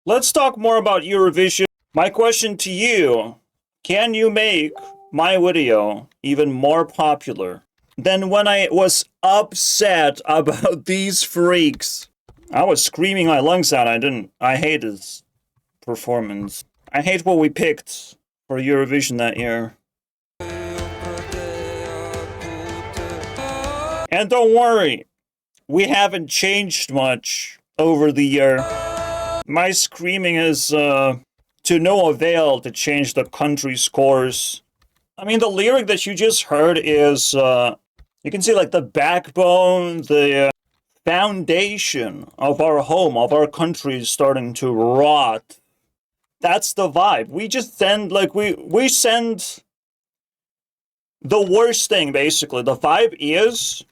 Let's talk more about Eurovision. My question to you, can you make my video even more popular than when I was upset about these freaks? I was screaming my lungs out. I hate his performance. I hate what we picked for Eurovision that year. And don't worry, we haven't changed much over the year. My screaming is to no avail to change the country's course. I mean, the lyric that you just heard is, you can see like the backbone, the foundation of our home, of our country is starting to rot. That's the vibe. We just send, like, we send the worst thing, basically. The vibe is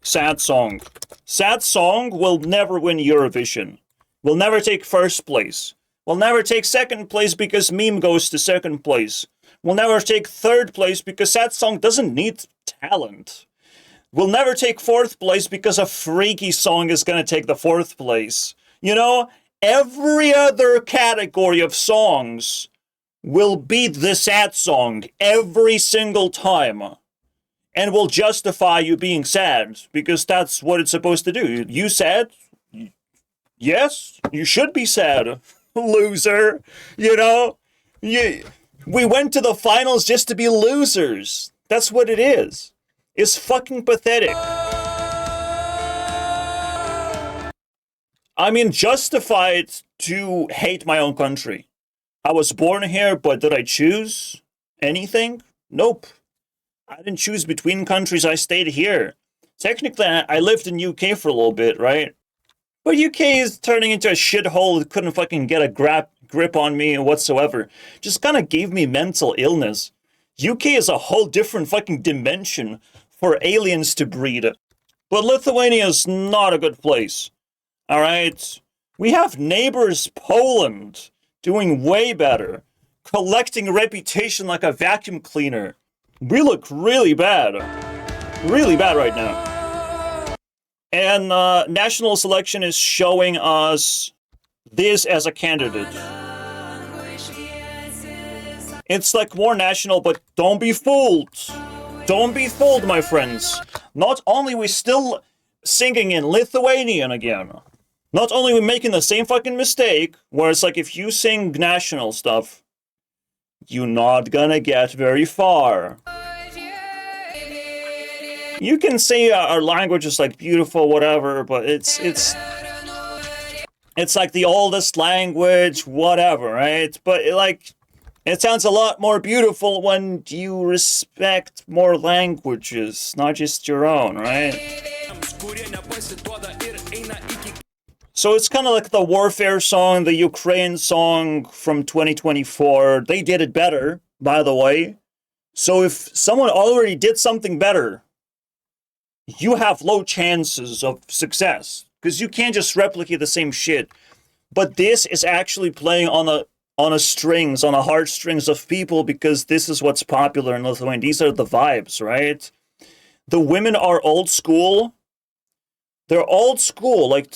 sad song. Sad song will never win Eurovision. Will never take first place. Will never take second place because meme goes to second place. Will never take third place because sad song doesn't need talent. Will never take fourth place because a freaky song is gonna take the fourth place. You know, every other category of songs will beat the sad song every single time. And will justify you being sad, because that's what it's supposed to do. You sad? Yes, you should be sad, loser. You know? We went to the finals just to be losers. That's what it is. It's fucking pathetic. I mean, justified to hate my own country. I was born here, but did I choose anything? Nope. I didn't choose between countries, I stayed here. Technically, I lived in UK for a little bit, right? But UK is turning into a shithole that couldn't fucking get a grip on me whatsoever. Just kind of gave me mental illness. UK is a whole different fucking dimension for aliens to breed. But Lithuania is not a good place. Alright? We have neighbors Poland doing way better. Collecting a reputation like a vacuum cleaner. We look really bad. Really bad right now. And national selection is showing us this as a candidate. It's like more national, but don't be fooled. Don't be fooled, my friends. Not only we still singing in Lithuanian again. Not only we making the same fucking mistake, where it's like if you sing national stuff, you're not gonna get very far. You can say our language is like beautiful, whatever, but it's like the oldest language, whatever, right? But it sounds a lot more beautiful when you respect more languages, not just your own, right? So it's kind of like the warfare song, the Ukraine song from 2024. They did it better, by the way. So if someone already did something better, you have low chances of success, because you can't just replicate the same shit. But this is actually playing on the heartstrings of people, because this is what's popular in Lithuania. These are the vibes, right? The women are old school. They're old school. Like,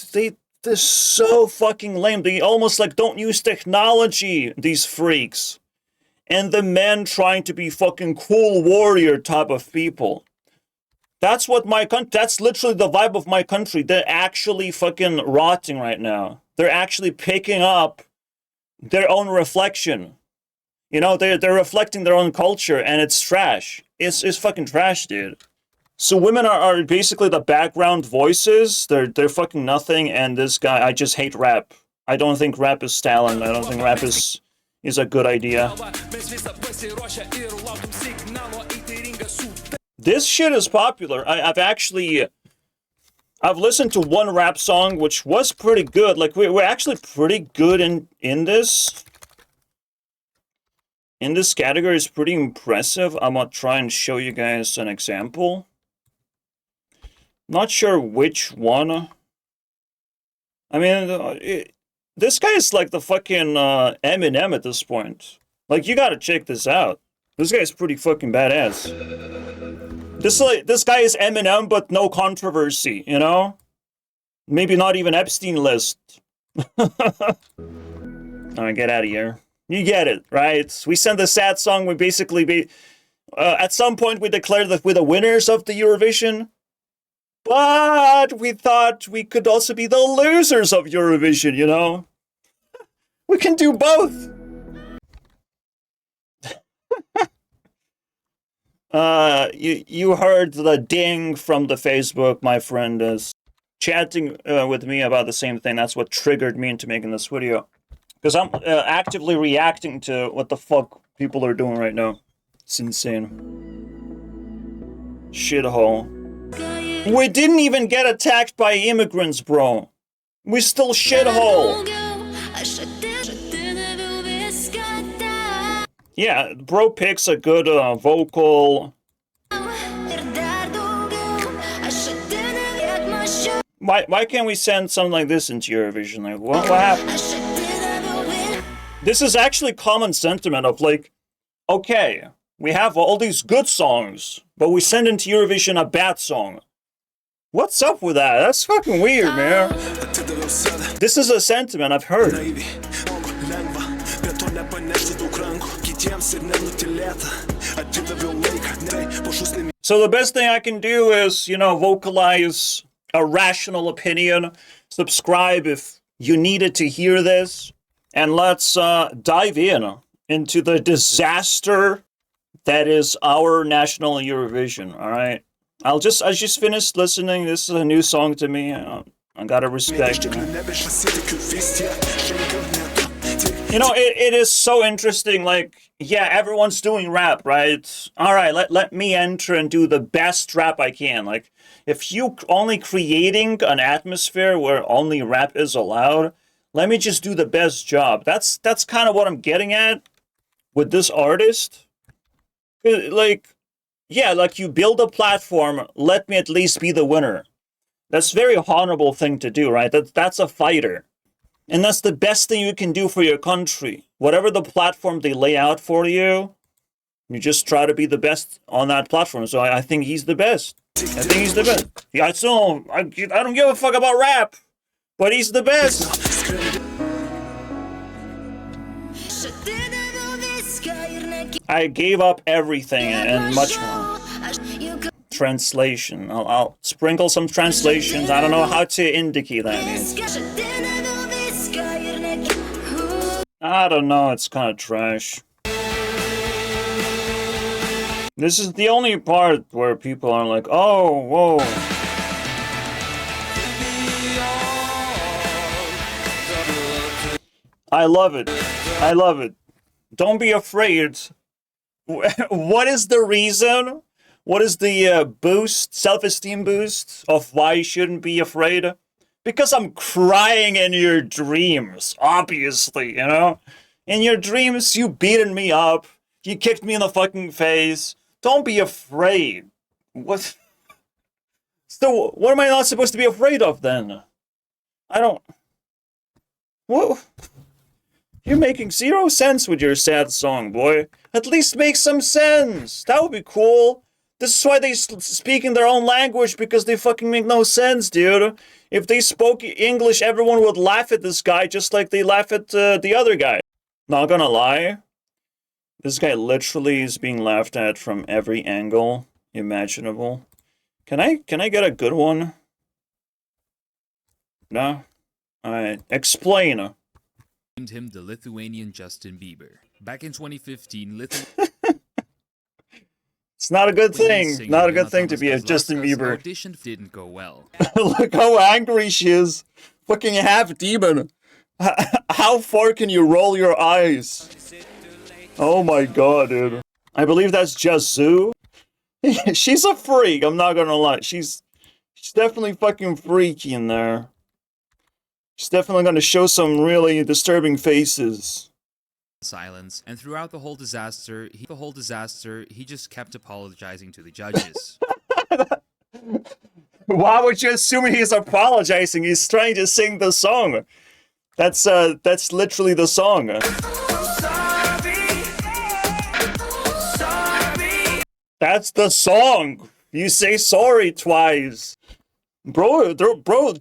they're so fucking lame. They almost like don't use technology, these freaks. And the men trying to be fucking cool warrior type of people. That's what that's literally the vibe of my country. They're actually fucking rotting right now. They're actually picking up their own reflection. You know, they're reflecting their own culture, and it's trash. It's fucking trash, dude. So women are basically the background voices. They're fucking nothing, and this guy, I just hate rap. I don't think rap is talent. I don't think rap is a good idea. This shit is popular. I've listened to one rap song which was pretty good. Like, we're actually pretty good in this. In this category is pretty impressive. I'm gonna try and show you guys an example. Not sure which one. I mean, this guy is like the fucking Eminem at this point. Like, you gotta check this out. This guy's pretty fucking badass. This guy is Eminem, but no controversy, you know? Maybe not even Epstein list. Alright, get out of here. You get it, right? We send the sad song, we basically be... at some point we declared that we're the winners of the Eurovision. But we thought we could also be the losers of Eurovision, you know? We can do both! You heard the ding from the Facebook. My friend is chatting with me about the same thing. That's what triggered me into making this video. Because I'm actively reacting to what the fuck people are doing right now. It's insane. Shithole. We didn't even get attacked by immigrants, bro. We still shithole. Yeah, bro picks a good vocal. Why can't we send something like this into Eurovision? Like, what happened? This is actually common sentiment of like, okay, we have all these good songs, but we send into Eurovision a bad song. What's up with that? That's fucking weird, man. This is a sentiment I've heard. So the best thing I can do is, you know, vocalize a rational opinion. Subscribe if you needed to hear this. And let's dive into the disaster that is our national Eurovision, all right? I just finished listening. This is a new song to me. I gotta respect it. You know, it is so interesting. Like, yeah, everyone's doing rap, right? All right, let me enter and do the best rap I can. Like, if you only creating an atmosphere where only rap is allowed, let me just do the best job. That's kind of what I'm getting at with this artist. Like, yeah, like you build a platform, let me at least be the winner. That's a very honorable thing to do, right? That's a fighter. And that's the best thing you can do for your country. Whatever the platform they lay out for you, you just try to be the best on that platform. So I think he's the best. I think he's the best. Yeah, I don't give a fuck about rap, but he's the best. I gave up everything and much more. Translation. I'll sprinkle some translations. I don't know how to indicate that means. I don't know, it's kind of trash. This is the only part where people are like, oh, whoa. I love it. I love it. Don't be afraid. What is the reason? What is the boost, self-esteem boost of why you shouldn't be afraid? Because I'm crying in your dreams, obviously, you know? In your dreams, you beaten me up. You kicked me in the fucking face. Don't be afraid. What? So, what am I not supposed to be afraid of, then? I don't... What? You're making zero sense with your sad song, boy. At least make some sense. That would be cool. This is why they speak in their own language, because they fucking make no sense, dude. If they spoke English, everyone would laugh at this guy just like they laugh at the other guy. Not gonna lie. This guy literally is being laughed at from every angle imaginable. Can I get a good one? No? Alright. Explain. Named him the Lithuanian Justin Bieber. Back in 2015, It's not a good thing. Not a good thing to be a Justin Bieber. Audition didn't go well. Look how angry she is. Fucking half demon. How far can you roll your eyes? Oh my god, dude. I believe that's Yazoo. She's a freak, I'm not gonna lie. She's definitely fucking freaky in there. She's definitely gonna show some really disturbing faces. Silence, and throughout the whole disaster, he just kept apologizing to the judges. Why would you assume he's apologizing? He's trying to sing the song. That's literally the song. That's the song. You say sorry twice. Bro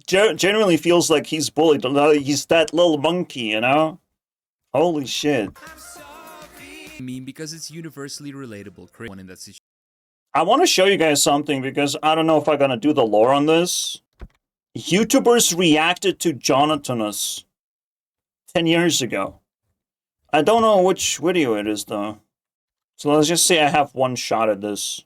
genuinely feels like he's bullied. He's that little monkey, you know? Holy shit. Meme because it's universally relatable. One in that situation. I want to show you guys something because I don't know if I'm gonna do the lore on this. YouTubers reacted to Jonatanas 10 years ago. I don't know which video it is though. So let's just say I have one shot at this.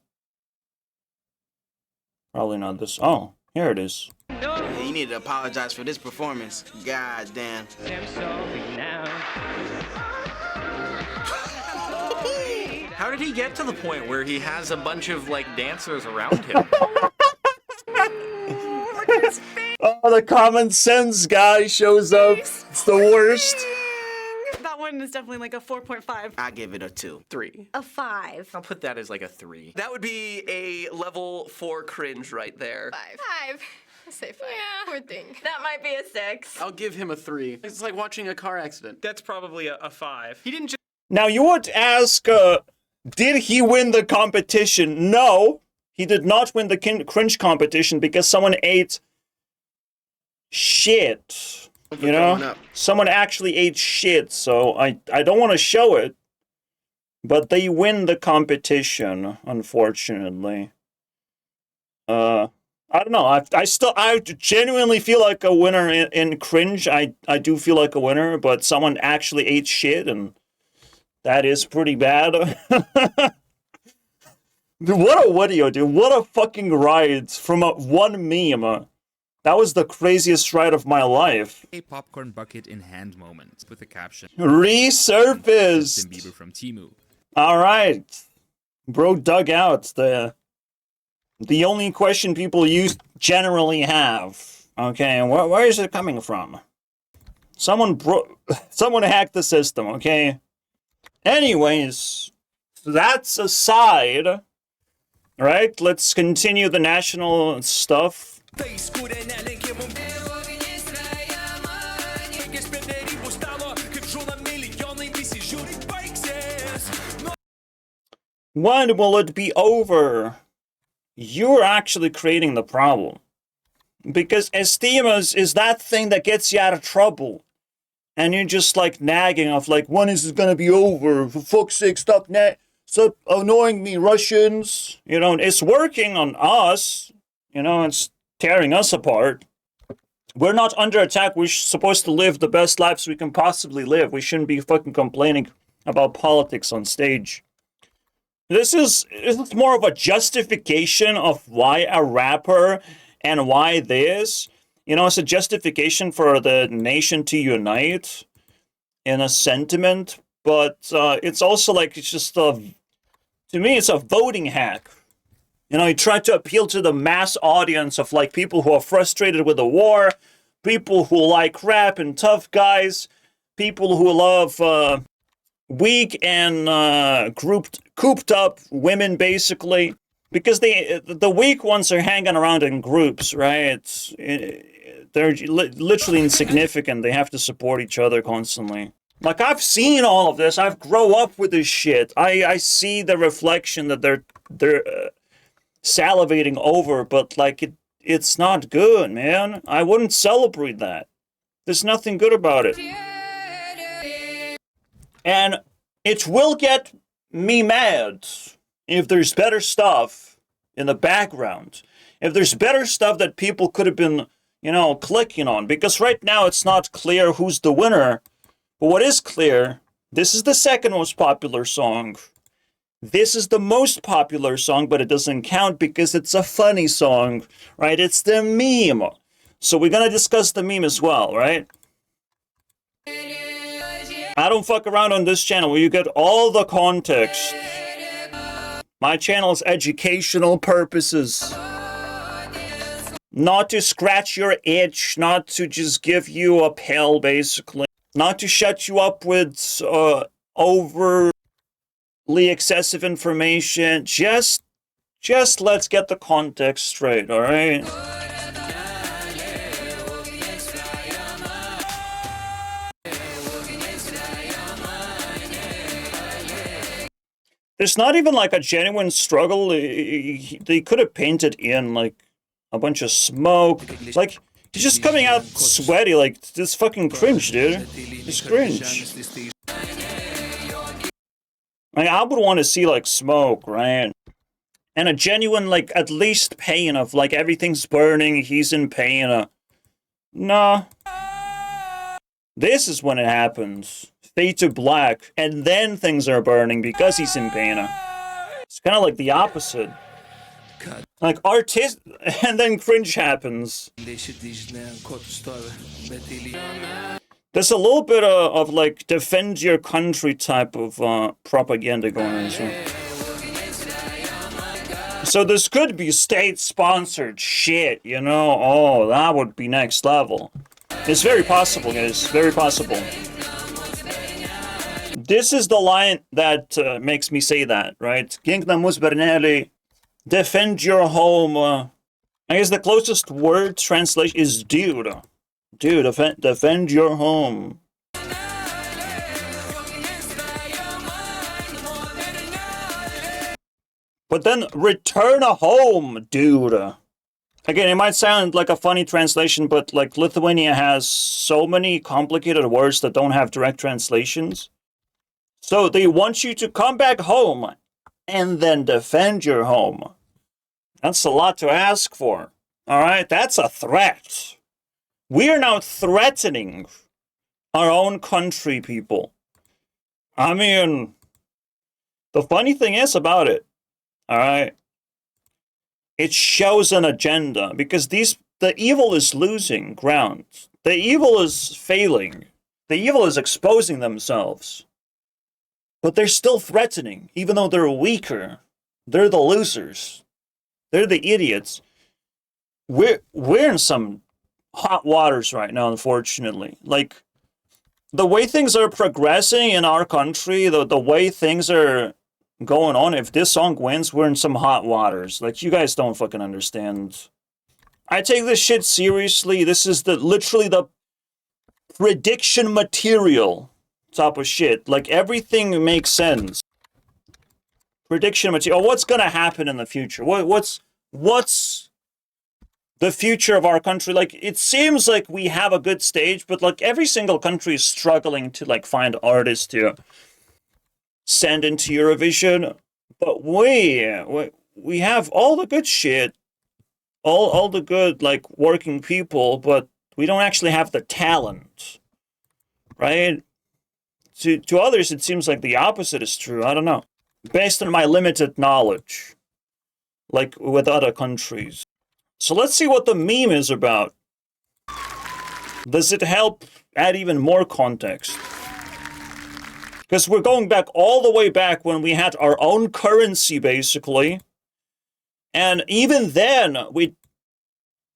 Probably not this. Oh, here it is. Yeah, you need to apologize for this performance. God damn. How did he get to the point where he has a bunch of, like, dancers around him? Oh, the common sense guy shows up. It's the worst. That one is definitely like a 4.5. I give it a 2. 3. A 5. I'll put that as like a 3. That would be a level 4 cringe right there. 5. I'll say 5. Yeah. Poor thing. That might be a 6. I'll give him a 3. It's like watching a car accident. That's probably a 5. He didn't just Now you would ask, did he win the competition? No, he did not win the cringe competition because someone ate shit. You know, someone actually ate shit, so I don't want to show it, but they win the competition, unfortunately. I don't know. I genuinely feel like a winner in cringe. I do feel like a winner, but someone actually ate shit, and that is pretty bad. Dude, what a video, dude. What a fucking ride from one meme. That was the craziest ride of my life. A popcorn bucket in hand moment with the caption Resurfaced. Justin Bieber from Temu. All right. Bro dug out the only question people generally have. Okay, where is it coming from? Someone hacked the system, okay? Anyways, that's aside, right? Let's continue the national stuff. When will it be over? You're actually creating the problem. Because esteem is that thing that gets you out of trouble. And you're just like nagging of like, when is it gonna be over? For fuck's sake, stop annoying me, Russians. You know, it's working on us. You know, it's tearing us apart. We're not under attack. We're supposed to live the best lives we can possibly live. We shouldn't be fucking complaining about politics on stage. This is more of a justification of why a rapper and why this. You know, it's a justification for the nation to unite in a sentiment. But it's also like, it's just to me, it's a voting hack. You know, he tried to appeal to the mass audience of like people who are frustrated with the war, people who like rap and tough guys, people who love weak and cooped up women, basically, because the weak ones are hanging around in groups, right? They're literally insignificant. They have to support each other constantly. Like, I've seen all of this. I've grown up with this shit. I see the reflection that they're salivating over, but like it's not good, man. I wouldn't celebrate that. There's nothing good about it. And it will get me mad if there's better stuff in the background. If there's better stuff that people could have been, you know, clicking on. Because right now it's not clear who's the winner. But what is clear, this is the second most popular song. This is the most popular song, but it doesn't count because it's a funny song, right? It's the meme. So we're gonna discuss the meme as well, right? I don't fuck around on this channel where you get all the context. My channel is educational purposes. Not to scratch your itch, not to just give you a pill, basically. Not to shut you up with overly excessive information. Just let's get the context straight, alright? There's not even like a genuine struggle. They could have painted in like a bunch of smoke. Like, he's just coming out sweaty, like, this fucking cringe, dude. It's cringe. Like, I would want to see, like, smoke, right? And a genuine, like, at least pain of, like, everything's burning, he's in pain. No. This is when it happens. Fade to black, and then things are burning because he's in pain. It's kind of like the opposite. Like, and then cringe happens. There's a little bit of like, defend your country type of propaganda going on. So this could be state-sponsored shit, you know? Oh, that would be next level. It's very possible, guys. Very possible. This is the line that makes me say that, right? Ginklamus Bernelli, defend your home. I guess the closest word translation is dude. Dude, defend your home. But then return home, dude. Again, it might sound like a funny translation, but like Lithuania has so many complicated words that don't have direct translations. So they want you to come back home and then defend your home. That's a lot to ask for. All right, that's a threat. We are now threatening our own country, people. I mean, the funny thing is about it, all right, it shows an agenda because the evil is losing ground. The evil is failing. The evil is exposing themselves. But they're still threatening, even though they're weaker. They're the losers. They're the idiots. We're in some hot waters right now, unfortunately. Like, the way things are progressing in our country, the way things are going on, if this song wins, we're in some hot waters. Like, you guys don't fucking understand. I take this shit seriously. This is literally the prediction material type of shit. Like, everything makes sense. Prediction material. Oh, what's gonna happen in the future? What's the future of our country? Like, it seems like we have a good stage, but like every single country is struggling to like find artists to send into Eurovision. But we have all the good shit, all the good like working people, but we don't actually have the talent, right? To others, it seems like the opposite is true. I don't know. Based on my limited knowledge, like with other countries. So let's see what the meme is about. Does it help add even more context? Because we're going back all the way back when we had our own currency, basically. And even then,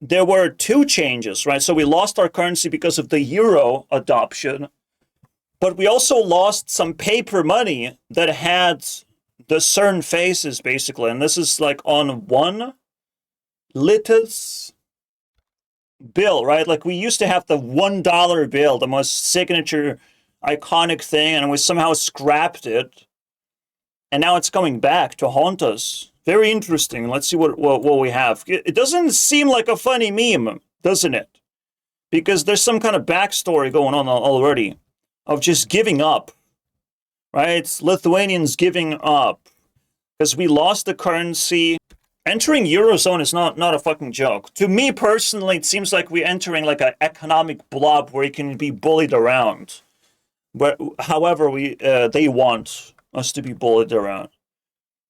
there were two changes, right? So we lost our currency because of the euro adoption. But we also lost some paper money that had the certain faces, basically. And this is like on one Litus bill, right? Like, we used to have the $1 bill, the most signature, iconic thing, and we somehow scrapped it. And now it's coming back to haunt us. Very interesting. Let's see what we have. It doesn't seem like a funny meme, doesn't it? Because there's some kind of backstory going on already. Of just giving up, right? Lithuanians giving up because we lost the currency. Entering Eurozone is not a fucking joke. To me personally, it seems like we're entering like an economic blob where you can be bullied around. But however they want us to be bullied around.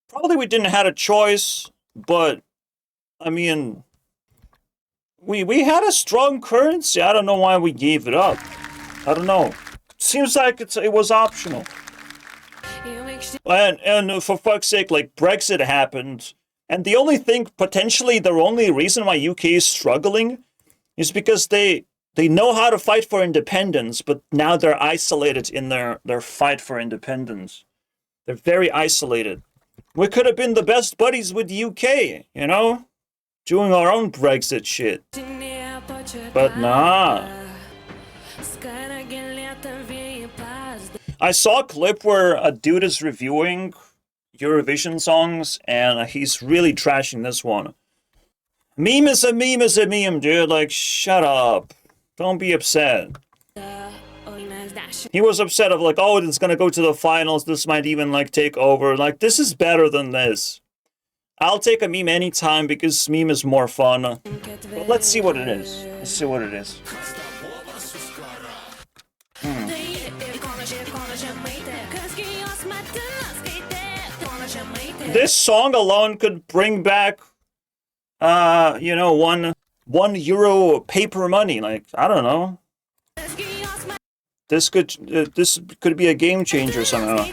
Probably we didn't have a choice, but I mean, we had a strong currency. I don't know why we gave it up. I don't know. Seems like it was optional. And for fuck's sake, like, Brexit happened. And the only thing, potentially, the only reason why UK is struggling is because they know how to fight for independence, but now they're isolated in their fight for independence. They're very isolated. We could have been the best buddies with the UK, you know? Doing our own Brexit shit. But nah. I saw a clip where a dude is reviewing Eurovision songs, and he's really trashing this one. Meme is a meme is a meme, dude. Like, shut up. Don't be upset. He was upset of like, oh, it's gonna go to the finals. This might even like take over. Like, this is better than this. I'll take a meme anytime because meme is more fun. But let's see what it is. Let's see what it is. This song alone could bring back, you know, one euro paper money. Like, I don't know. This could be a game changer somehow.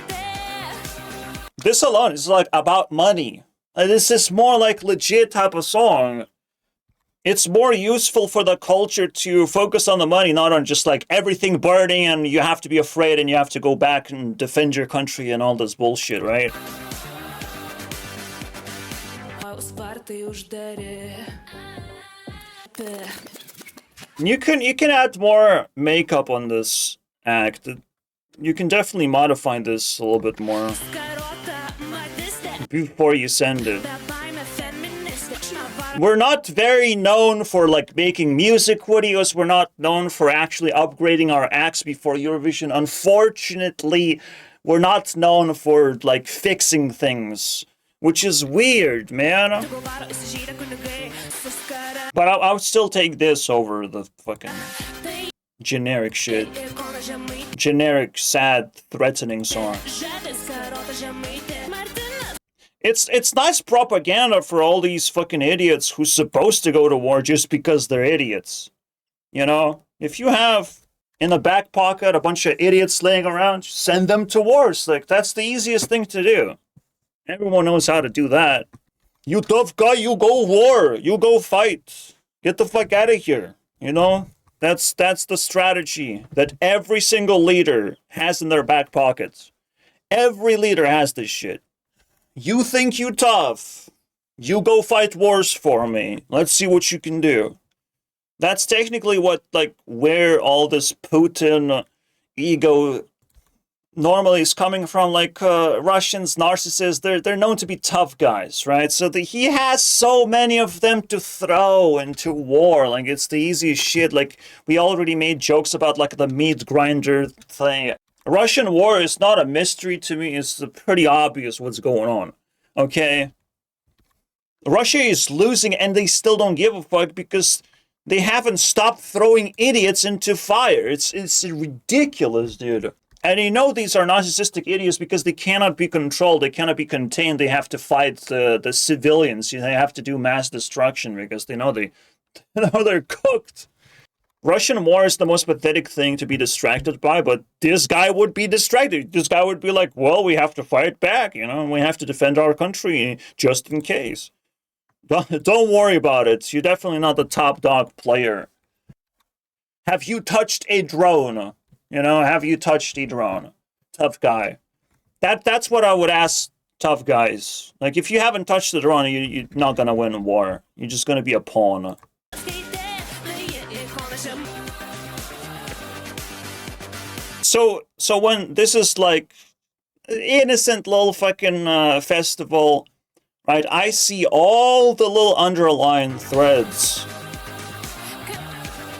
This alone is like about money. This is more like legit type of song. It's more useful for the culture to focus on the money, not on just like everything burning and you have to be afraid and you have to go back and defend your country and all this bullshit, right? You can add more makeup on this act. You can definitely modify this a little bit more before you send it. We're not very known for like making music videos. We're not known for actually upgrading our acts before Eurovision. Unfortunately, we're not known for like fixing things, which is weird, man. But I would still take this over the fucking generic shit. Generic, sad, threatening song. It's nice propaganda for all these fucking idiots who's supposed to go to war just because they're idiots. You know? If you have in the back pocket a bunch of idiots laying around, send them to wars. Like, that's the easiest thing to do. Everyone knows how to do that. You tough guy, you go war. You go fight. Get the fuck out of here. You know? That's the strategy that every single leader has in their back pockets. Every leader has this shit. You think you tough. You go fight wars for me. Let's see what you can do. That's technically what, like, where all this Putin ego normally is coming from. Like, Russians, narcissists, they're known to be tough guys, right? So he has so many of them to throw into war. Like, it's the easiest shit. Like, we already made jokes about, like, the meat grinder thing. Russian war is not a mystery to me. It's pretty obvious what's going on, okay? Russia is losing and they still don't give a fuck because they haven't stopped throwing idiots into fire. It's ridiculous, dude. And you know these are narcissistic idiots because they cannot be controlled. They cannot be contained. They have to fight the civilians. They have to do mass destruction because they know they're cooked. Russian war is the most pathetic thing to be distracted by, but this guy would be distracted. This guy would be like, well, we have to fight back, you know, and we have to defend our country just in case. Don't worry about it. You're definitely not the top dog player. Have you touched a drone? You know, have you touched a drone? Tough guy. That's what I would ask tough guys. Like, if you haven't touched the drone, you're not gonna win a war. You're just gonna be a pawn. So when this is like innocent little fucking festival, right? I see all the little underlying threads.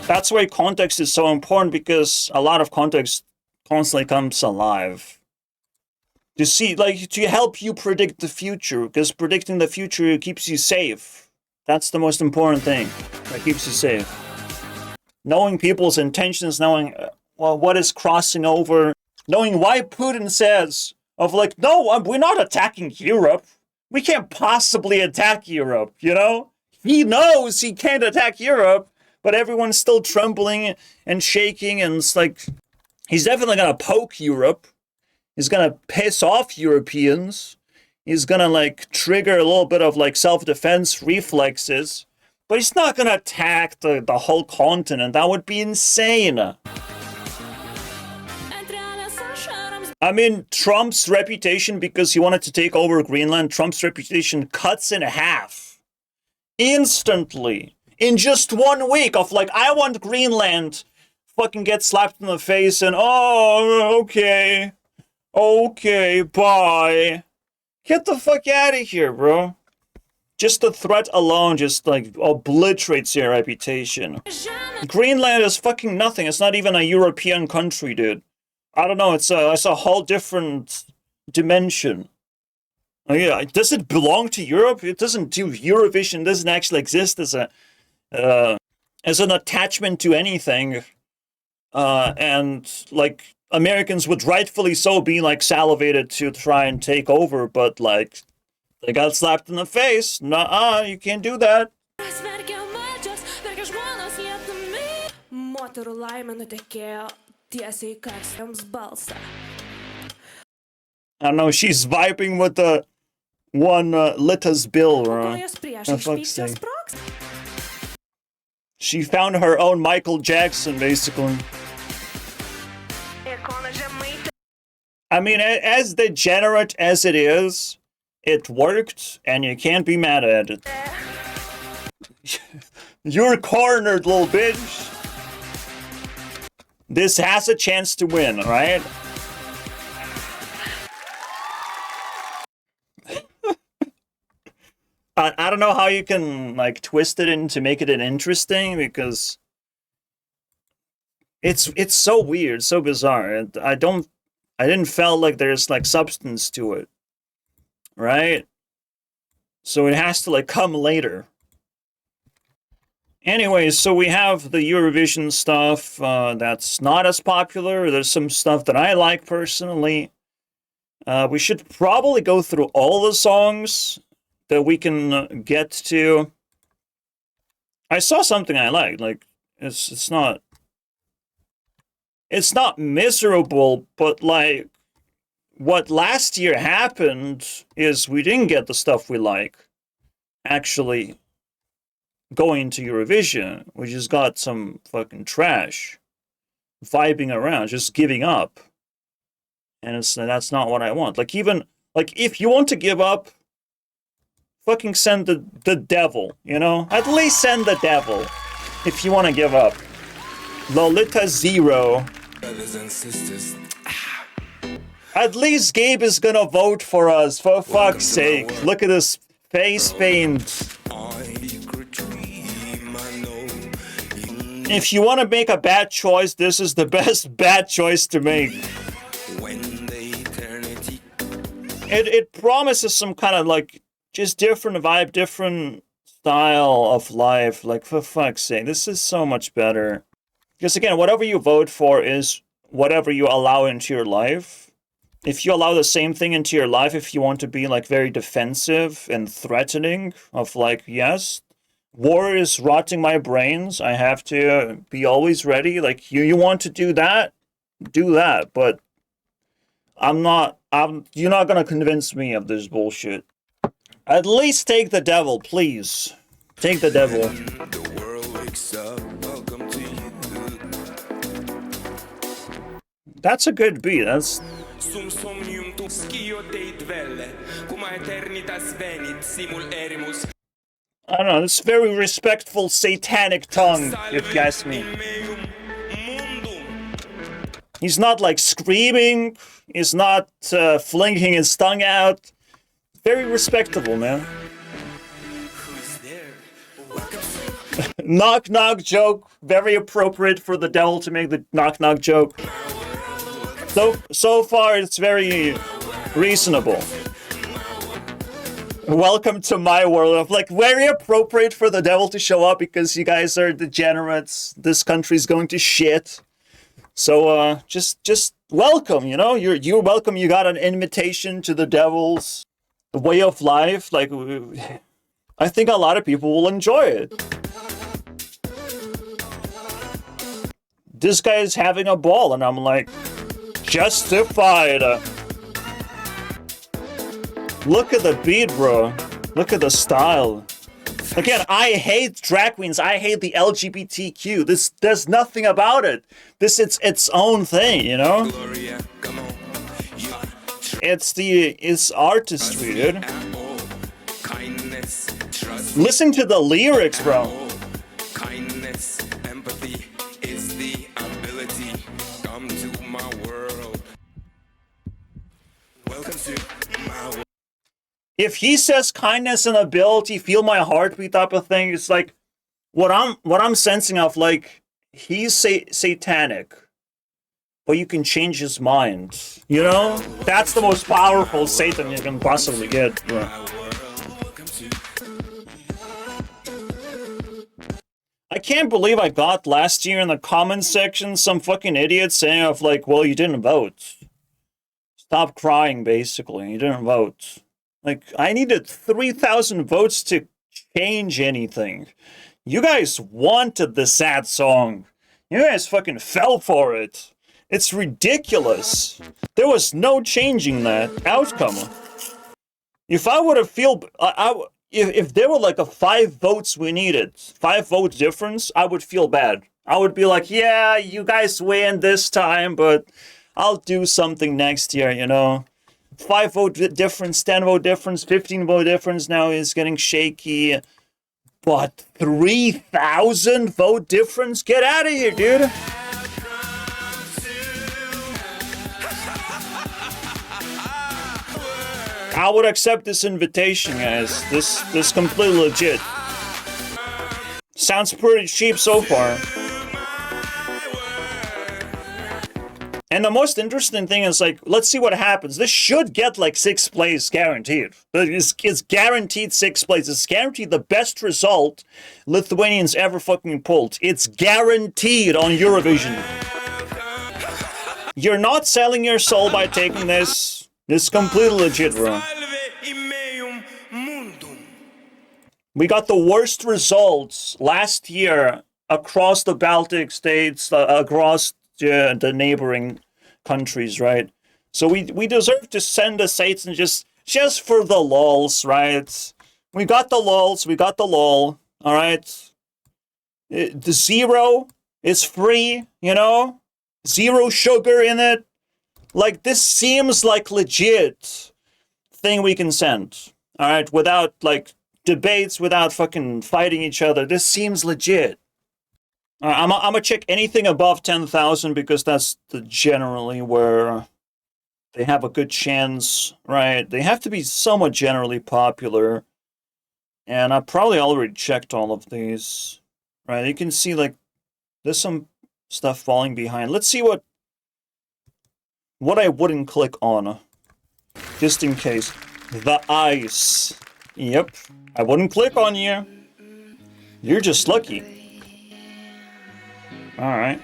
That's why context is so important, because a lot of context constantly comes alive. To see, like, to help you predict the future, because predicting the future keeps you safe. That's the most important thing that keeps you safe. Knowing people's intentions, knowing well, what is crossing over, knowing why Putin says of like, no, we're not attacking Europe. We can't possibly attack Europe, you know? He knows he can't attack Europe, but everyone's still trembling and shaking, and it's like, he's definitely gonna poke Europe. He's gonna piss off Europeans. He's gonna like trigger a little bit of like self-defense reflexes, but he's not gonna attack the whole continent. That would be insane. I mean, Trump's reputation, because he wanted to take over Greenland, Trump's reputation cuts in half. Instantly. In just 1 week of like, I want Greenland, fucking get slapped in the face and, oh, okay. Okay, bye. Get the fuck out of here, bro. Just the threat alone just like obliterates your reputation. Greenland is fucking nothing. It's not even a European country, dude. I don't know. It's a whole different dimension. Oh, yeah, does it belong to Europe? It doesn't do. Eurovision doesn't actually exist as an attachment to anything. And like Americans would rightfully so be like salivated to try and take over, but like they got slapped in the face. Nuh-uh, you can't do that. I don't know, she's vibing with the one Lita's bill, for fuck's sake. She found her own Michael Jackson, basically. I mean, as degenerate as it is, it worked, and you can't be mad at it. You're cornered, little bitch. This has a chance to win, right? I don't know how you can like twist it in to make it an interesting, because it's so weird, so bizarre. I didn't feel like there's like substance to it, right? So it has to like come later. Anyways, so we have the Eurovision stuff that's not as popular. There's some stuff that I like personally. We should probably go through all the songs that we can get to. I saw something I liked. Like it's not miserable, but like what last year happened is we didn't get the stuff we like actually going to Eurovision. We just got some fucking trash vibing around, just giving up. And that's not what I want. Like even like if you want to give up, fucking send the devil, you know? At least send the devil if you want to give up. Lolita Zero. At least Gabe is gonna vote for us, for fuck's sake. Look at this face paint. If you want to make a bad choice, this is the best bad choice to make. It promises some kind of like just different vibe, different style of life. Like, for fuck's sake, this is so much better. Because again, whatever you vote for is whatever you allow into your life. If you allow the same thing into your life, if you want to be like very defensive and threatening of like, yes, war is rotting my brains, I have to be always ready. Like you want to do that, but you're not gonna convince me of this bullshit. At least take the devil, please. Take the devil. That's a good beat. That's. I don't know. It's very respectful, satanic tongue, if you ask me. He's not like screaming. He's not flinging his tongue out. Very respectable, man. Knock knock joke. Very appropriate for the devil to make the knock knock joke. So far, it's very reasonable. Welcome to my world of like very appropriate for the devil to show up because you guys are degenerates. This country's going to shit. So just welcome, you know. You're welcome. You got an invitation to the devil's way of life. Like I think a lot of people will enjoy it. This guy is having a ball, and I'm like, justified. Look at the beat, bro. Look at the style. Again, I hate drag queens. I hate the LGBTQ. There's nothing about it. It's its own thing, you know? It's artistry, dude. Listen to the lyrics, bro. If he says kindness and ability, feel my heartbeat type of thing, it's like what I'm sensing of like he's satanic, but you can change his mind. You know, that's the most powerful Satan you can possibly get, bro. I can't believe I got last year in the comments section some fucking idiot saying of like, well, you didn't vote. Stop crying, basically. You didn't vote. Like, I needed 3,000 votes to change anything. You guys wanted the sad song. You guys fucking fell for it. It's ridiculous. There was no changing that outcome. If I would have if there were like a 5 votes we needed, 5 vote difference, I would feel bad. I would be like, yeah, you guys win this time, but I'll do something next year, you know. 5 vote difference, 10 vote difference, 15 vote difference now is getting shaky. But 3,000 vote difference? Get out of here, dude. I would accept this invitation, guys. This completely legit. Sounds pretty cheap so far. And the most interesting thing is, like, let's see what happens. This should get, like, 6th place guaranteed. It's guaranteed 6th place. It's guaranteed the best result Lithuanians ever fucking pulled. It's guaranteed on Eurovision. You're not selling your soul by taking this. This is completely legit, bro. We got the worst results last year across the Baltic states, across the neighboring countries, right? So we deserve to send a Satan just for the lols, right? We got the lols, we got the lol, all right? The 0 is free, you know? 0 sugar in it. Like, this seems like legit thing we can send, all right? Without, like, debates, without fucking fighting each other. This seems legit. I'm gonna check anything above 10,000 because that's generally where they have a good chance, right? They have to be somewhat generally popular. And I probably already checked all of these, right? You can see, like, there's some stuff falling behind. Let's see what I wouldn't click on, just in case. The ice. Yep, I wouldn't click on you. You're just lucky. Alright.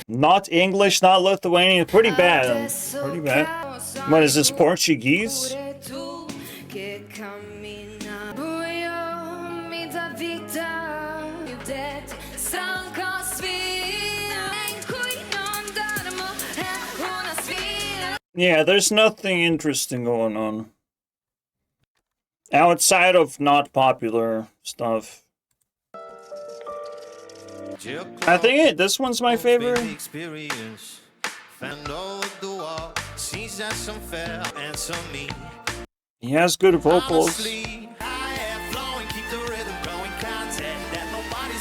Not English, not Lithuanian. Pretty bad. Pretty bad. What is this, Portuguese? Yeah, there's nothing interesting going on. Outside of not popular stuff. I think this one's my favorite. He has good vocals.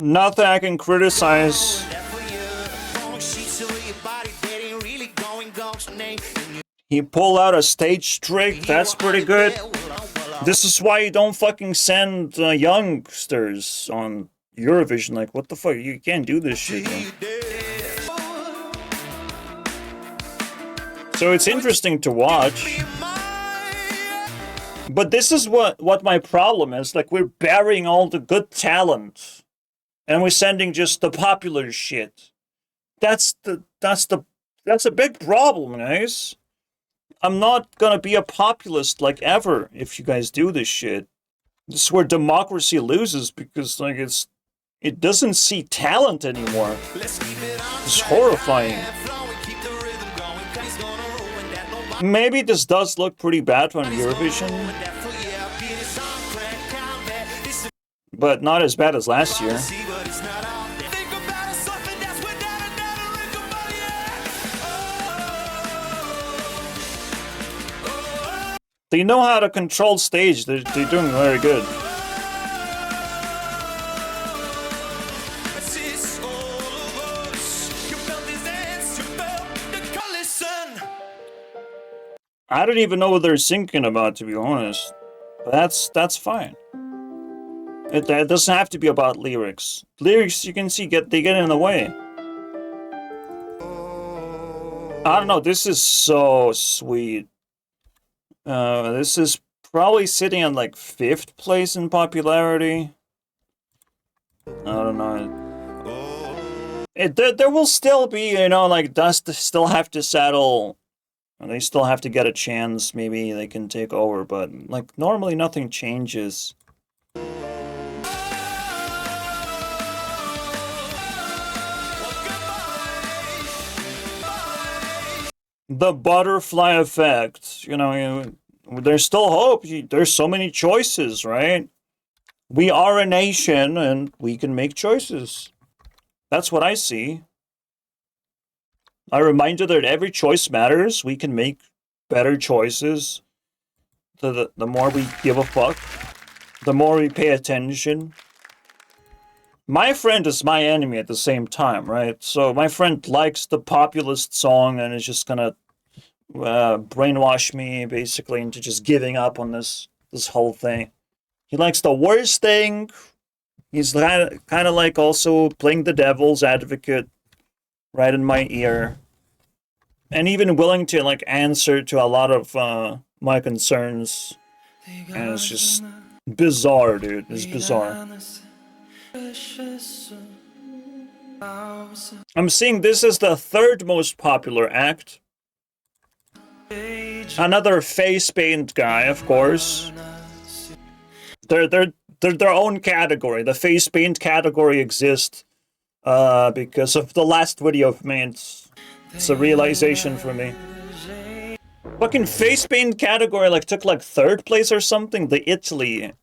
Nothing I can criticize. He pulled out a stage trick, that's pretty good. This is why you don't fucking send youngsters on Eurovision. Like, what the fuck? You can't do this shit, man. So it's interesting to watch. But this is what my problem is. Like, we're burying all the good talent. And we're sending just the popular shit. That's a big problem, guys. I'm not gonna be a populist, like, ever if you guys do this shit. This is where democracy loses because, like, it doesn't see talent anymore. It's horrifying. Maybe this does look pretty bad on Eurovision, but not as bad as last year. They know how to control stage. They're doing very good. I don't even know what they're singing about, to be honest. But that's fine. It doesn't have to be about lyrics. Lyrics, you can see, they get in the way. I don't know, this is so sweet. This is probably sitting on like 5th place in popularity. I don't know. There will still be, you know, like, dust still have to settle. They still have to get a chance. Maybe they can take over, but like normally nothing changes. The butterfly effect, you know, there's still hope. There's so many choices, right? We are a nation and we can make choices. That's what I see. I remind you that every choice matters. We can make better choices. The more we give a fuck, the more we pay attention. My friend is my enemy at the same time, right? So my friend likes the populist song and is just gonna brainwash me basically into just giving up on this whole thing. He likes the worst thing. He's kind of like also playing the devil's advocate right in my ear. And even willing to like answer to a lot of my concerns. And it's just bizarre, dude. It's bizarre. I'm seeing this as the 3rd most popular act. Another face paint guy, of course. They're their own category. The face paint category exists because of the last video I've made. It's a realization for me. Fucking face paint category like took like 3rd place or something. The Italy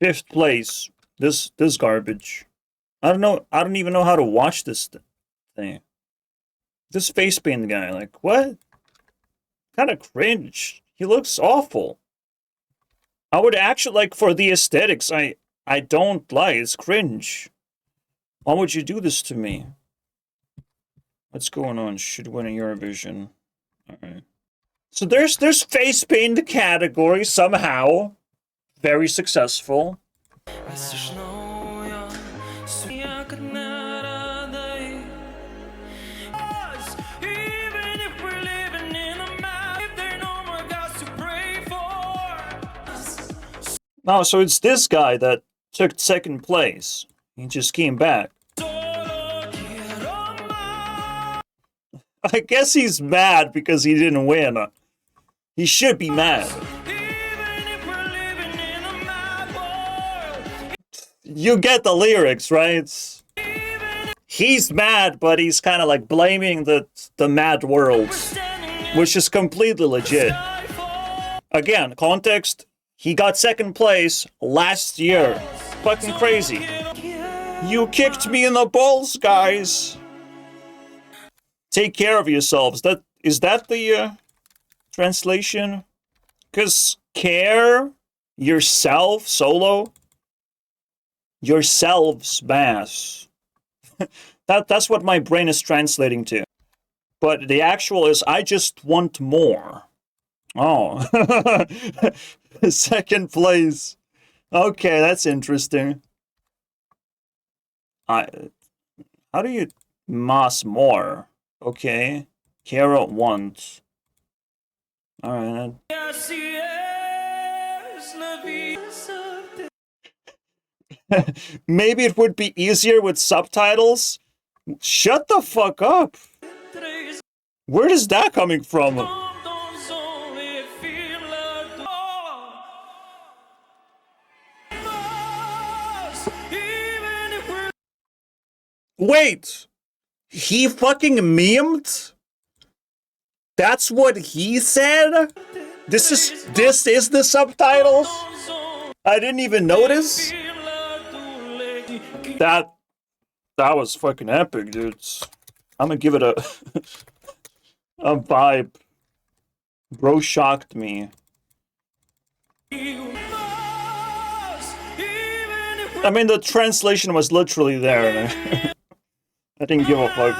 5th place. This garbage. I don't know. I don't even know how to watch this thing. This face paint guy, like what? Kind of cringe. He looks awful. I would actually like for the aesthetics. I don't like. It's cringe. Why would you do this to me? What's going on? Should win a Eurovision. Alright. So there's face paint category somehow. Very successful. Oh, so it's this guy that took 2nd place. He just came back. I guess he's mad because he didn't win. He should be mad. You get the lyrics, right? He's mad, but he's kind of like blaming the mad world, which is completely legit. Again, context, he got 2nd place last year. Fucking crazy. You kicked me in the balls, guys. Take care of yourselves. Is that the translation? Because care, yourself, solo, yourselves, mass. That's what my brain is translating to. But the actual is, I just want more. Oh. 2nd place. Okay, that's interesting. How do you mass more? Okay. Kara wants. Alright. Maybe it would be easier with subtitles? Shut the fuck up! Where is that coming from? Wait! He fucking memed? That's what he said? This is the subtitles? I didn't even notice? That was fucking epic, dude. I'm gonna give it a vibe. Bro shocked me. I mean, the translation was literally there. I didn't give a fuck.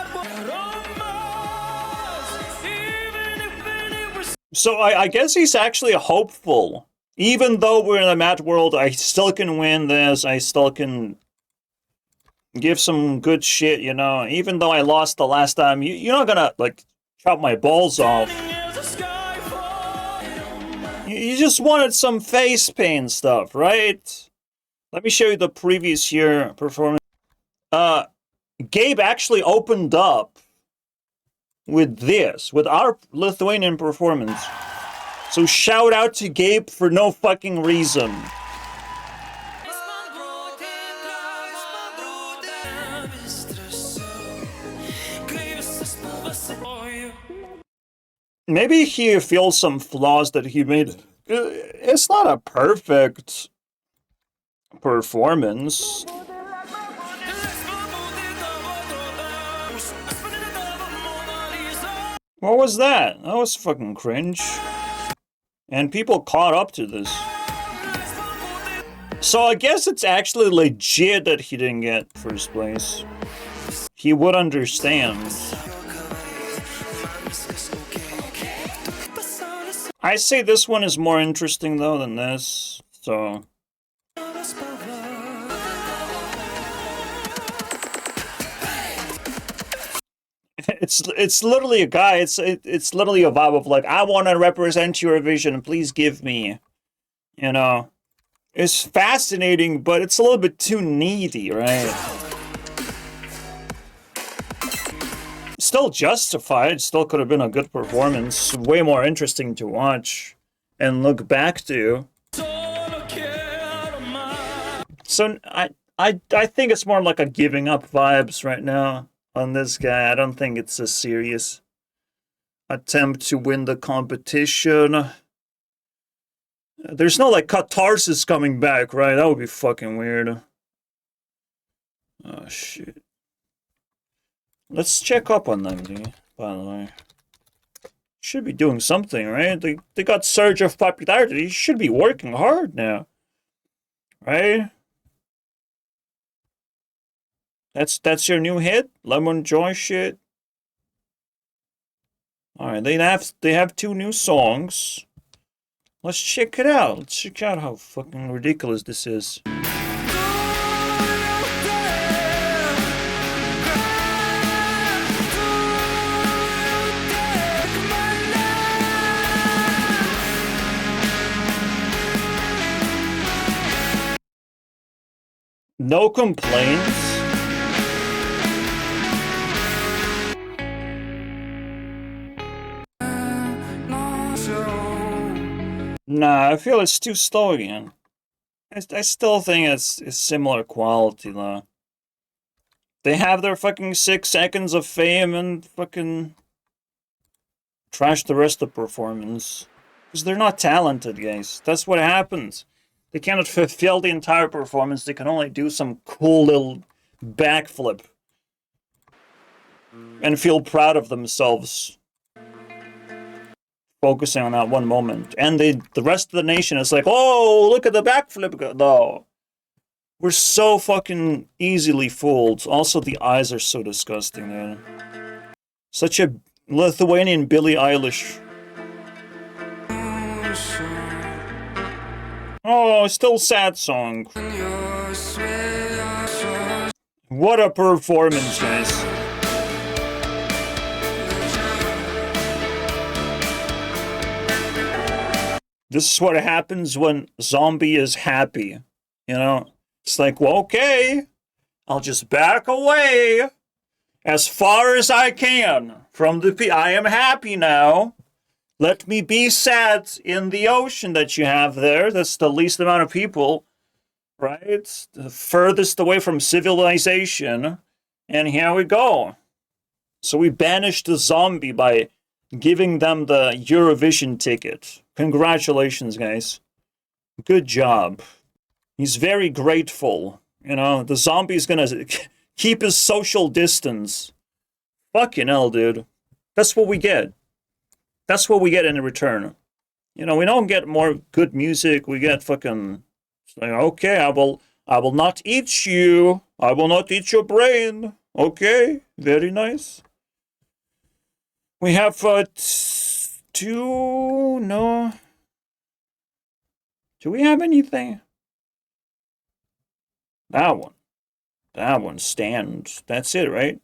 So I guess he's actually hopeful. Even though we're in a mat world, I still can win this. I still can give some good shit, you know. Even though I lost the last time, you're not gonna, like, chop my balls off. You just wanted some face paint stuff, right? Let me show you the previous year performance. Gabe actually opened up with this, with our Lithuanian performance. So shout out to Gabe for no fucking reason. Maybe he feels some flaws that he made. It's not a perfect performance. What was that? That was fucking cringe. And people caught up to this. So I guess it's actually legit that he didn't get first place. He would understand. I say this one is more interesting though than this, so... It's literally a guy, it's literally a vibe of like, I want to represent Eurovision, please give me, you know. It's fascinating, but it's a little bit too needy, right? Still justified, still could have been a good performance, way more interesting to watch and look back to. So I think it's more like a giving up vibes right now on this guy. I don't think it's a serious attempt to win the competition. There's no like catharsis coming back, right? That would be fucking weird. Oh shit. Let's check up on them, dude, by the way. Should be doing something, right? They got surge of popularity. You should be working hard now. Right? That's your new hit? Lemon Joy shit? Alright, they have 2 new songs. Let's check it out. Let's check out how fucking ridiculous this is. No complaints. Nah, I feel it's too slow again. I still think it's similar quality, though. They have their fucking 6 seconds of fame and fucking trash the rest of the performance. Because they're not talented, guys. That's what happens. They cannot fulfill the entire performance. They can only do some cool little backflip. And feel proud of themselves. Focusing on that one moment. And the rest of the nation is like, oh, look at the backflip though. We're so fucking easily fooled. Also, the eyes are so disgusting, man. Such a Lithuanian Billie Eilish. Oh, still sad song. What a performance, guys. This is what happens when Zombie is happy. You know? It's like, well, okay. I'll just back away as far as I can from the I am happy now. Let me be sad in the ocean that you have there. That's the least amount of people, right? The furthest away from civilization. And here we go. So we banished the zombie by giving them the Eurovision ticket. Congratulations, guys. Good job. He's very grateful. You know, the zombie's gonna keep his social distance. Fucking hell, dude. That's what we get. That's what we get in return. You know, we don't get more good music. We get fucking, like, okay, I will not eat you. I will not eat your brain. Okay, very nice. We have No. Do we have anything? That one. That one stands. That's it, right?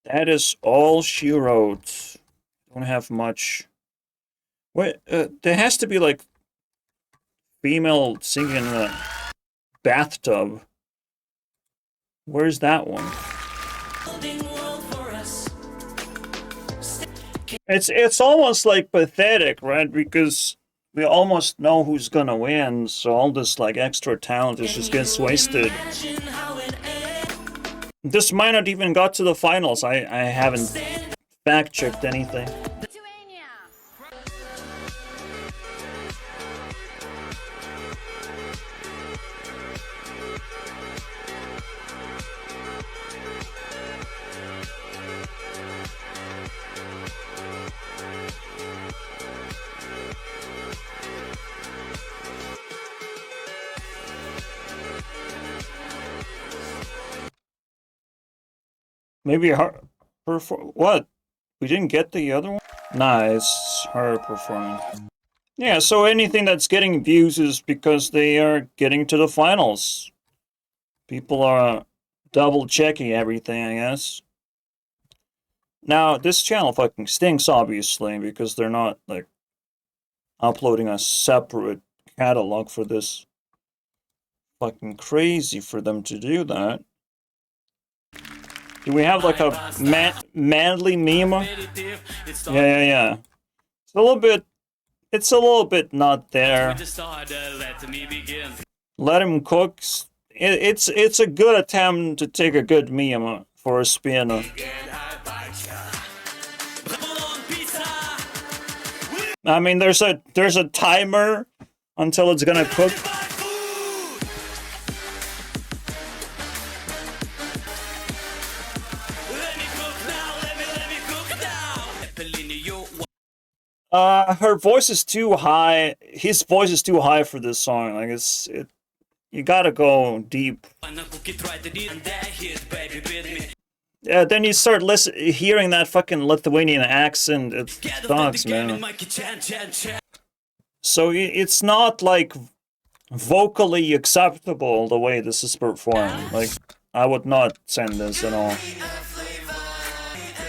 That is all she wrote. Don't have much. What? There has to be like female singing in a bathtub. Where's that one? It's almost like pathetic, right? Because we almost know who's gonna win, so all this like extra talent just gets wasted. This might not even got to the finals. I haven't fact-checked anything. Maybe her what? We didn't get the other one? Nah, it's her performing. Yeah, so anything that's getting views is because they are getting to the finals. People are double checking everything, I guess. Now, this channel fucking stinks, obviously, because they're not, like, uploading a separate catalog for this. Fucking crazy for them to do that. Do we have like a manly meme? Yeah. It's a little bit not there. Let him cook. It's a good attempt to take a good meme for a spin. I mean, there's a timer until it's gonna cook. Her voice is too high. His voice is too high for this song. Like you gotta go deep. Yeah, then you start hearing that fucking Lithuanian accent. It sucks, man. So it's not like vocally acceptable the way this is performed. Like I would not send this at all.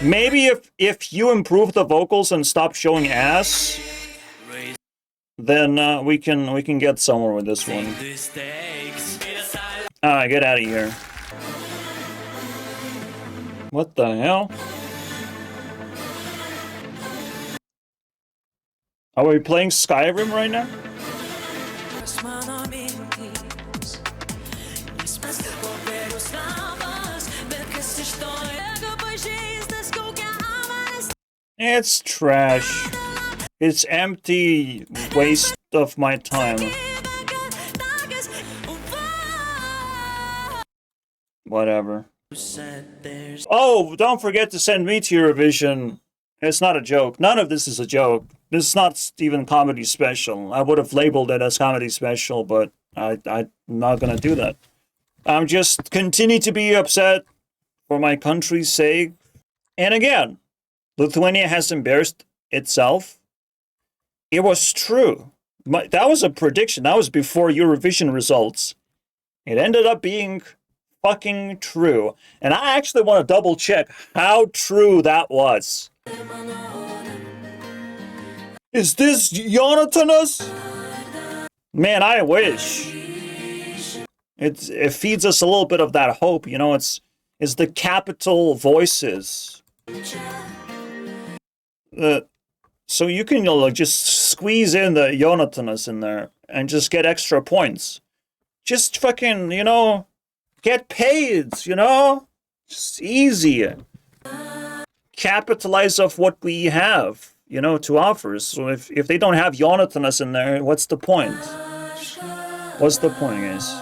Maybe if you improve the vocals and stop showing ass, then we can get somewhere with this one. Get out of here. What the hell? Are we playing Skyrim right now? It's trash. It's empty waste of my time. Whatever. Oh, don't forget to send me to Eurovision. It's not a joke. None of this is a joke. This is not even comedy special. I would have labeled it as comedy special, but I'm not gonna do that. I'm just continue to be upset for my country's sake. And again, Lithuania has embarrassed itself. It was true. That was a prediction. That was before Eurovision results. It ended up being fucking true. And I actually want to double check how true that was. Is this Jonatanas? Man, I wish. It feeds us a little bit of that hope, you know. It's the capital voices. So you can just squeeze in the Jonatanas in there and just get extra points. Just fucking, get paid, Just easy. Capitalize off what we have, to offer. So if they don't have Jonatanas in there, what's the point? What's the point, guys?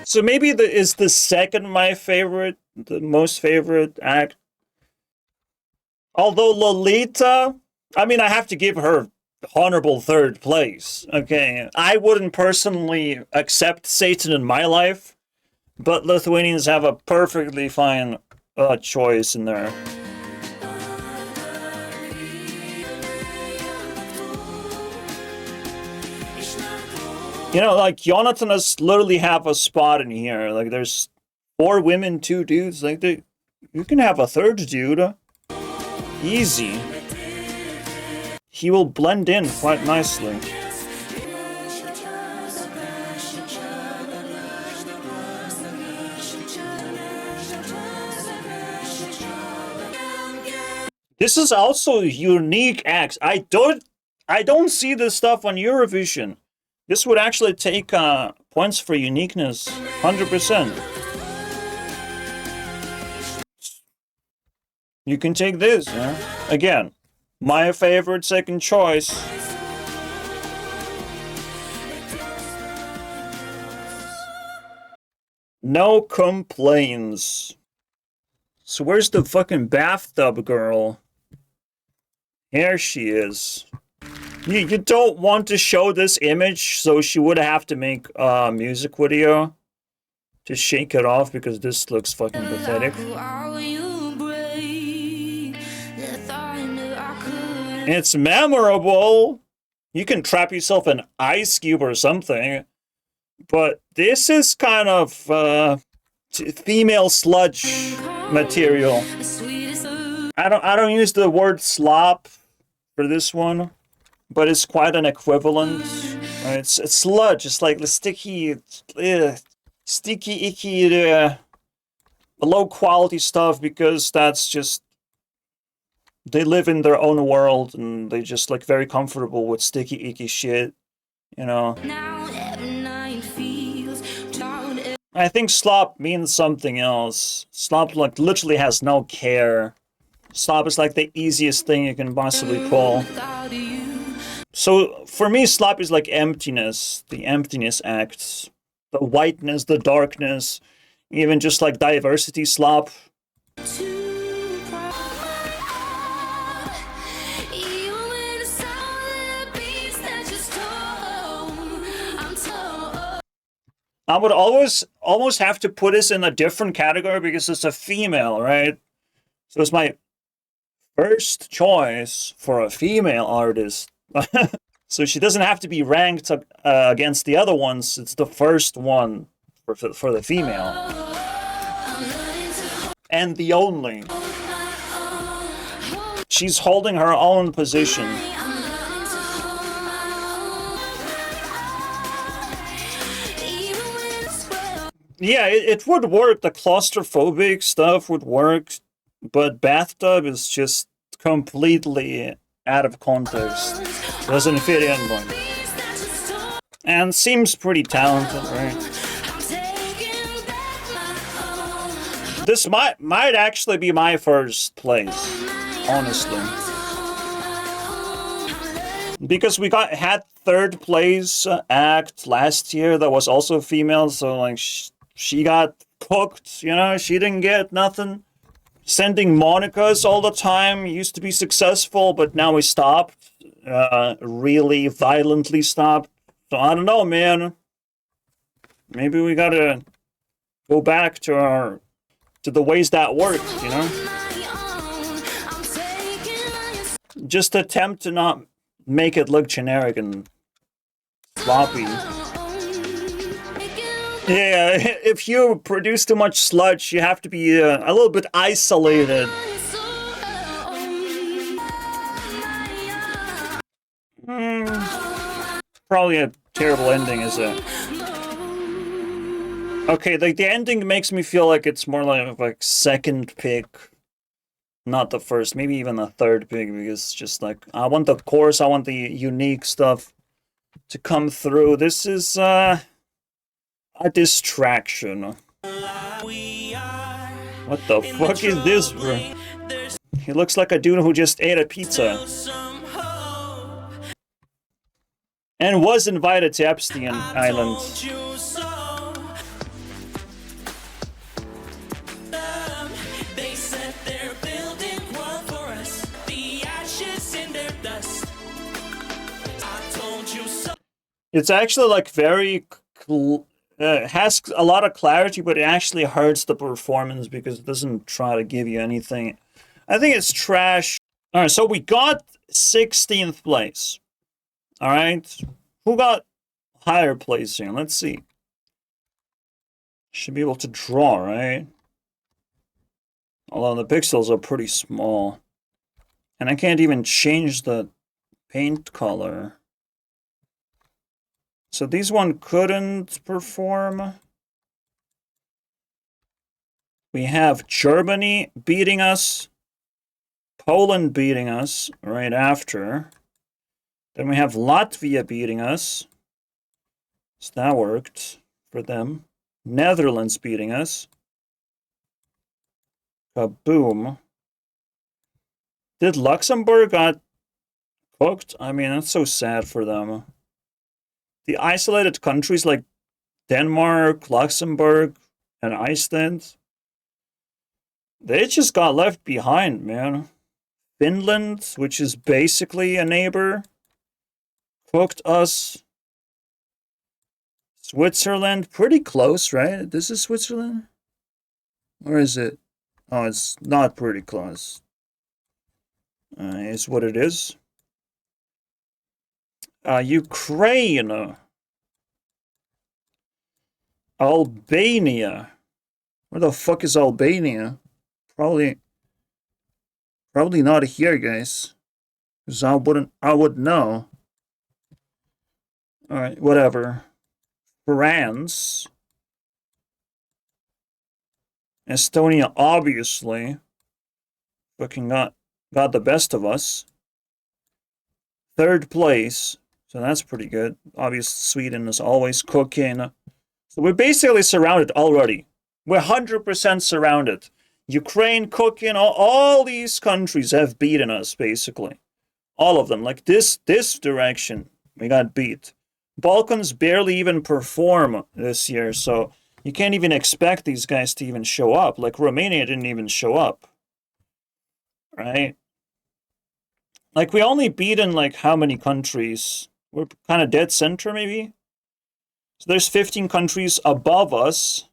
So maybe is the second my favorite, the most favorite act. Although Lolita, I mean, I have to give her honorable third place. Okay, I wouldn't personally accept Satan in my life, but Lithuanians have a perfectly fine choice in there. You know, like, Jonatanas literally have a spot in here. Like, there's 4 women, 2 dudes. Like, you can have a third dude. Easy. He will blend in quite nicely. This is also unique acts. I don't see this stuff on Eurovision. This would actually take points for uniqueness, 100%. You can take this, yeah? Again, my favorite second choice. No complaints. So where's the fucking bathtub girl? Here she is. You don't want to show this image, so she would have to make a music video to shake it off, because this looks fucking pathetic. It's memorable. You can trap yourself in ice cube or something, but this is kind of female sludge material. I don't use the word slop for this one, but it's quite an equivalent. It's sludge. It's like the sticky, icky, low quality stuff, because that's just, they live in their own world and they just like very comfortable with sticky, icky shit, you know. I think slop means something else. Slop like literally has no care. Slop is like the easiest thing you can possibly pull. So for me, slop is like emptiness, the emptiness acts, the whiteness, the darkness, even just like diversity slop. I would almost have to put this in a different category because it's a female, right? So it's my first choice for a female artist. So she doesn't have to be ranked against the other ones. It's the first one for the female. And the only. She's holding her own position. Yeah, it would work. The claustrophobic stuff would work, but bathtub is just completely out of context. Doesn't fit in one. And seems pretty talented, right? This might actually be my first place, honestly. Because we had third place act last year that was also female, so like she got cooked, you know, she didn't get nothing. Sending Monica's all the time used to be successful, but now we stopped. Really violently stopped. So I don't know, man. Maybe we gotta go back to the ways that worked, you know? Just attempt to not make it look generic and sloppy. Yeah, if you produce too much sludge, you have to be a little bit isolated. Probably a terrible ending, is it? Okay, like the ending makes me feel like it's more like second pick, not the first, maybe even the third pick, because just like I want the chorus, I want the unique stuff to come through. This is a distraction. What the fuck is this, bro? He looks like a dude who just ate a pizza. And was invited to Epstein Island. It's actually like very has a lot of clarity, but it actually hurts the performance because it doesn't try to give you anything. I think it's trash. All right, so we got 16th place. All right, who got higher placing? Let's see. Should be able to draw, right? Although the pixels are pretty small. And I can't even change the paint color. So these one couldn't perform. We have Germany beating us. Poland beating us right after. Then we have Latvia beating us. So that worked for them. Netherlands beating us. Kaboom. Did Luxembourg got cooked? I mean, that's so sad for them. The isolated countries like Denmark, Luxembourg, and Iceland, they just got left behind, man. Finland, which is basically a neighbor, cooked us. Switzerland, pretty close, right? This is Switzerland? Or is it? Oh, it's not pretty close. Is what it is. Ukraine. Albania. Where the fuck is Albania? Probably not here, guys. Because I would know. Alright, whatever. France. Estonia, obviously. Fucking got the best of us. 3rd place. So that's pretty good. Obviously, Sweden is always cooking. So we're basically surrounded already. We're 100% surrounded. Ukraine cooking. All these countries have beaten us, basically. All of them. Like this direction, we got beat. Balkans barely even perform this year, so you can't even expect these guys to even show up. Like Romania didn't even show up. Right? Like we only beaten like how many countries? We're kind of dead center, maybe? So there's 15 countries above us.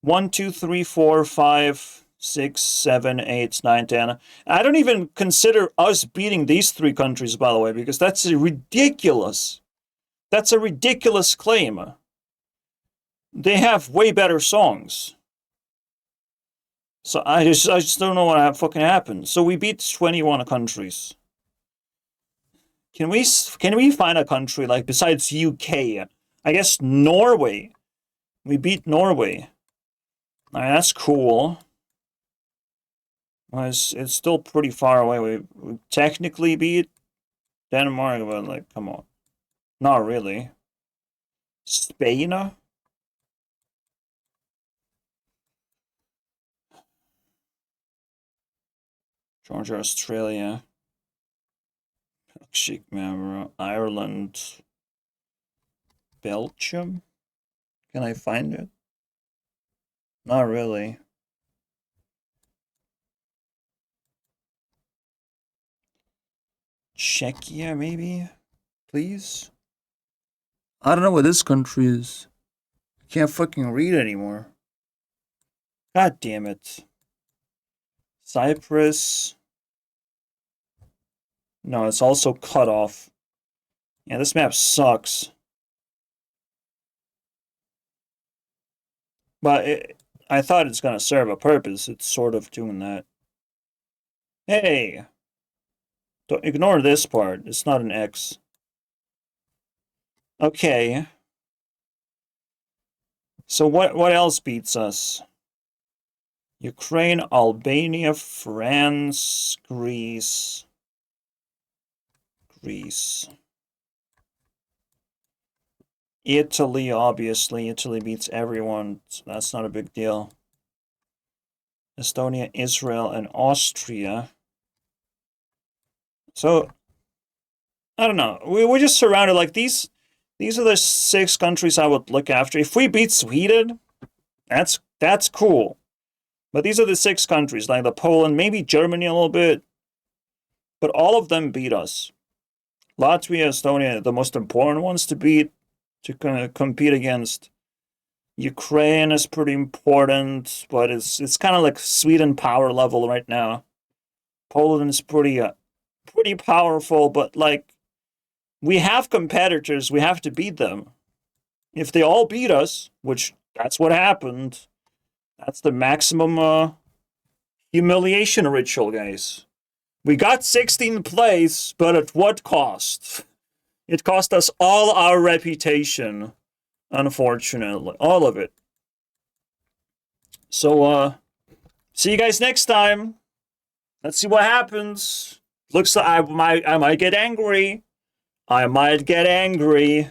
1, 2, 3, 4, 5, 6, 7, 8, 9, 10. I don't even consider us beating these 3 countries, by the way, because that's ridiculous. That's a ridiculous claim. They have way better songs. So I just don't know what fucking happened. So we beat 21 countries. Can we find a country like besides UK? I guess Norway. We beat Norway. Alright, that's cool. Well, it's still pretty far away. We technically beat Denmark, but like, come on. Not really. Spain? Georgia, Australia. Ireland. Belgium? Can I find it? Not really. Czechia, maybe? Please? I don't know what this country is. I can't fucking read anymore. God damn it. Cyprus. No, it's also cut off. Yeah, this map sucks. But I thought it's going to serve a purpose. It's sort of doing that. Hey! Don't ignore this part. It's not an X. Okay. So what else beats us? Ukraine, Albania, France, Greece. Italy, obviously. Italy beats everyone, so that's not a big deal. Estonia, Israel, and Austria. So, I don't know. We're just surrounded. Like, these are the 6 countries I would look after. If we beat Sweden, that's cool. But these are the 6 countries, like the Poland, maybe Germany a little bit. But all of them beat us. Latvia, Estonia, the most important ones to beat. to kind of compete against. Ukraine is pretty important, but it's kind of like Sweden power level right now. Poland is pretty powerful, but like we have competitors, we have to beat them. If they all beat us, which that's what happened, that's the maximum humiliation ritual, guys. We got 16th place, but at what cost? It cost us all our reputation. Unfortunately, all of it. So, see you guys next time. Let's see what happens. Looks like I might get angry. I might get angry.